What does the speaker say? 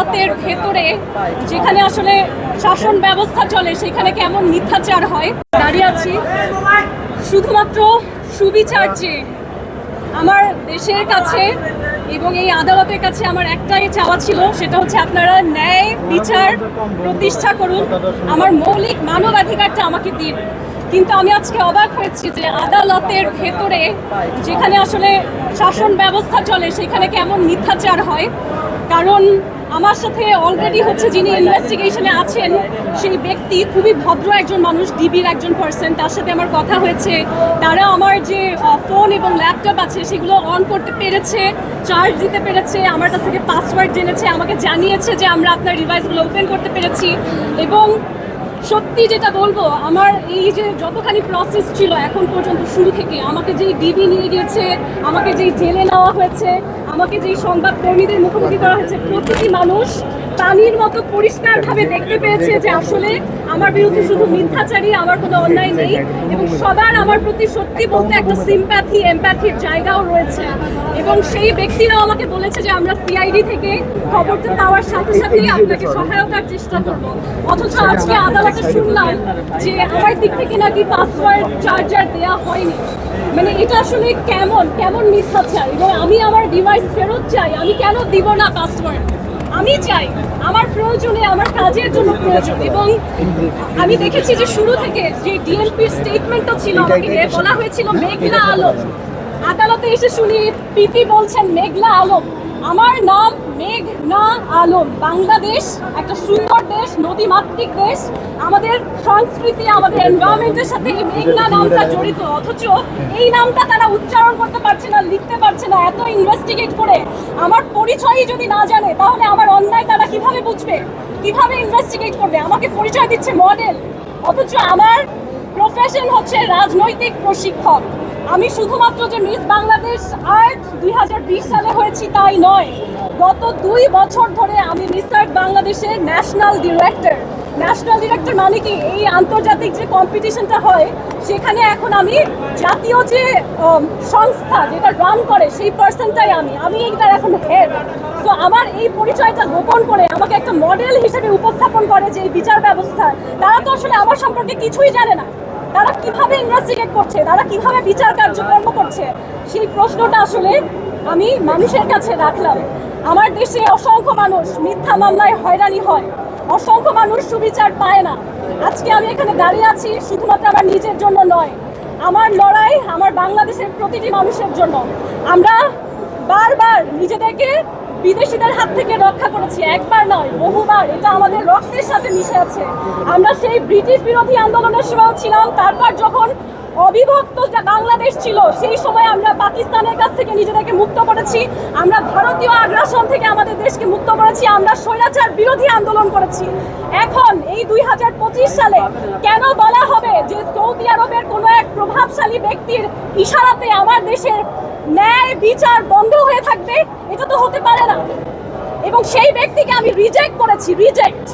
আদালতের ভেতরে যেখানে আসলে শাসন ব্যবস্থা চলে সেখানে কেমন মিথ্যাচার হয়। দাঁড়িয়ে আছি শুধুমাত্র সুবিচার চেয়ে। আমার দেশের কাছে এবং এই আদালতের কাছে আমার একটাই চাওয়া ছিল, সেটা হচ্ছে আপনারা ন্যায় বিচার প্রতিষ্ঠা করুন, আমার মৌলিক মানবাধিকারটা আমাকে দিন। কিন্তু আমি আজকে অবাক হয়েছি যে আদালতের ভেতরে যেখানে আসলে শাসন ব্যবস্থা চলে সেখানে কেমন মিথ্যাচার হয়। কারণ আমার সাথে অলরেডি হচ্ছে যিনি ইনভেস্টিগেশনে আছেন সেই ব্যক্তি খুবই ভদ্র একজন মানুষ, ডিবির একজন পার্সন, তার সাথে আমার কথা হয়েছে। তারা আমার যে ফোন এবং ল্যাপটপ আছে সেগুলো অন করতে পেরেছে, চার্জ দিতে পেরেছে, আমার কাছ থেকে পাসওয়ার্ড জেনেছে, আমাকে জানিয়েছে যে আমরা আপনার ডিভাইসগুলো ওপেন করতে পেরেছি। এবং সত্যি যেটা বলবো, আমার এই যে যতখানি প্রসেস ছিল এখন পর্যন্ত শুরু থেকে, আমাকে যেই ডিবি নিয়ে গিয়েছে, আমাকে যেই জেলে নেওয়া হয়েছে, আমাকে যেই সংবাদ কর্মীদের মুখোমুখি করা হয়েছে, প্রতিটি মানুষ পানির মতো পরিষ্কারভাবে দেখতে পেয়েছে যে আসলে আমার বিরুদ্ধে শুধু মিথ্যাচারী, আমার কোনো অন্যায় নেই। এবং সবার আমার প্রতি সত্যি বলতে একটা সিম্প্যাথি এমপ্যাথির জায়গাও রয়েছে। এবং সেই ব্যক্তিরাও আমাকে বলেছে যে আমরা সিআইডি থেকে খবরটা পাওয়ার সাথে সাথেই আপনাকে সহায়তার চেষ্টা করব। অথচ আজকে আদালতে শুনলাম যে আমার দিক থেকে নাকি পাসওয়ার্ড চার্জার দেওয়া হয়নি। মানে এটা আসলে কেমন মিথ্যাচার। এবং আমি আমার ডিভাইস ফেরত চাই, আমি কেন দিব না পাসওয়ার্ড? আমি চাই, আমার প্রয়োজনে, আমার কাজের জন্য প্রয়োজন। এবং আমি দেখেছি যে শুরু থেকে যে ডিএমপির স্টেটমেন্টও ছিল, আমাকে বলা হয়েছিল মেঘলা আলম। আদালতে এসে শুনি পিপি বলছেন মেঘলা আলম। আমার নাম মেঘনা আলম। বাংলাদেশ একটা সুন্দর দেশ, নদীমাতৃক দেশ, আমাদের সংস্কৃতি, আমাদের এনভায়রনমেন্টের সাথে এই মেঘনা নামটা জড়িত। অথচ এই নামটা তারা উচ্চারণ করতে পারছে না, লিখতে পারছে না। এত ইনভেস্টিগেট করে আমার পরিচয়ই যদি না জানে তাহলে আমার অন্যায় তারা কিভাবে বুঝবে, কিভাবে ইনভেস্টিগেট করবে? আমাকে পরিচয় দিচ্ছে মডেল, অথচ আমার প্রফেশন হচ্ছে রাজনৈতিক প্রশিক্ষক। আমি শুধুমাত্র যে মিস বাংলাদেশ আর্ট 2020 সালে হয়েছি তাই নয়, গত 2 বছর ধরে আমি মিস আর্ট বাংলাদেশের ন্যাশনাল ডিরেক্টর। ন্যাশনাল ডিরেক্টর মানে কি, এই আন্তর্জাতিক যে কম্পিটিশনটা হয় সেখানে এখন আমি জাতীয় যে সংস্থা যেটা রান করে সেই পার্সনটাই আমি এইটার এখন হেড। তো আমার এই পরিচয়টা গোপন করে আমাকে একটা মডেল হিসেবে উপস্থাপন করে যে এই বিচার ব্যবস্থা, তারা তো আসলে আমার সম্পর্কে কিছুই জানে না। তারা কিভাবে ইনভেস্টিগেট করছে, তারা কিভাবে বিচার কার্যক্রম করছে, সেই প্রশ্নটা আসলে আমি মানুষের কাছে রাখলাম। আমার দেশে অসংখ্য মানুষ মিথ্যা মামলায় হয়রানি হয়, অসংখ্য মানুষ সুবিচার পায় না। আজকে আমি এখানে দাঁড়িয়ে আছি শুধুমাত্র আমার নিজের জন্য নয়, আমার লড়াই আমার বাংলাদেশের প্রতিটি মানুষের জন্য। আমরা বারবার নিজেদেরকে বিদেশিদের হাত থেকে রক্ষা করেছি, একবার নয় বহুবার। এটা আমাদের রক্তের সাথে মিশে আছে। আমরা সেই ব্রিটিশ বিরোধী আন্দোলনের সময় ছিলাম, তারপর যখন অবিভক্ত বাংলাদেশ ছিল সেই সময় আমরা পাকিস্তানের কাছ থেকে নিজেদেরকে মুক্ত করেছি, আমরা ভারতীয় আগ্রাসন থেকে আমাদের দেশকে মুক্ত করেছি, আমরা স্বৈরাচার বিরোধী আন্দোলন করেছি। এখন এই 2025 সালে কেন বলা হবে যে সৌদি আরবের কোনো এক প্রভাবশালী ব্যক্তির ইশারাতে আমার দেশের ন্যায় বিচার বন্ধ হয়ে থাকবে? এটা তো হতে পারে না। এবং সেই ব্যক্তিকে আমি রিজেক্ট করেছি, রিজেক্ট।